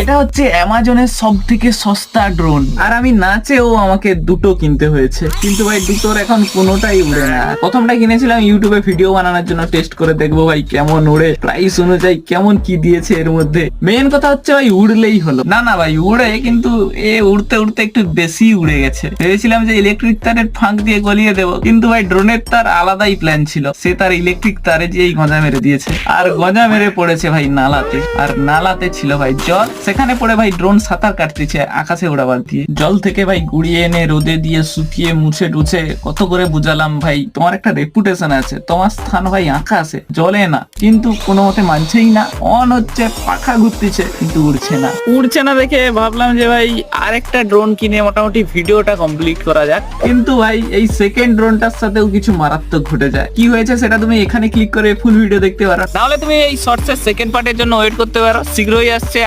এটা হচ্ছে অ্যামাজনের সব থেকে সস্তা ড্রোন, আর আমি না চেয়েও আমাকে দুটো কিনতে হয়েছে, কিন্তু ভাই দুটোর এখন কোনোটাই উড়ে না। প্রথমটা কিনেছিলাম ইউটিউবে ভিডিও বানানোর জন্য, টেস্ট করে দেখবো ভাই কেমন উড়ে, প্রাইস অনুযায়ী কেমন কি দিয়েছে এর মধ্যে। মেন কথা হচ্ছে ভাই উড়লেই হলো না। না ভাই উড়ে, কিন্তু উড়তে উড়তে একটু বেশি উড়ে গেছে। ভেবেছিলাম যে ইলেকট্রিক তারের ফাঁক দিয়ে গলিয়ে দেবো, কিন্তু ভাই ড্রোনের তার আলাদাই প্ল্যান ছিল, সে তার ইলেকট্রিক তারে যে গজা মেরে দিয়েছে, আর গজা মেরে পড়েছে ভাই নালাতে। আর নালাতে ছিল ভাই জল, সেখানে পড়ে ভাই ড্রোন সাঁতার কাটতেছে আকাশে উড়াবার দিয়ে। জল থেকে ভাই গুড়িয়ে এনে রোদে দিয়ে শুকিয়ে মুছে টুছে কত করে বুঝালাম ভাই তোমার একটা রেপুটেশন আছে, তোমার স্থান ভাই আকাশে জলে না, কিন্তু কোনো মতে মানছেই না। অন হচ্ছে, পাখা ঘুরতেছে, কিন্তু উড়ছে না দেখে ভাবলাম যে ভাই আরেকটা ড্রোন কিনে মোটামুটি ভিডিওটা কমপ্লিট করা যাক। কিন্তু ভাই এই সেকেন্ড ড্রোনটার সাথেও কিছু মারাত্মক ঘটে যায়। কি হয়েছে সেটা তুমি এখানে ক্লিক করে ফুল ভিডিও দেখতে পারো, নাহলে তুমি এই শর্টসের সেকেন্ড পার্টের জন্য ওয়েট করতে পারো, শীঘ্রই আসছে।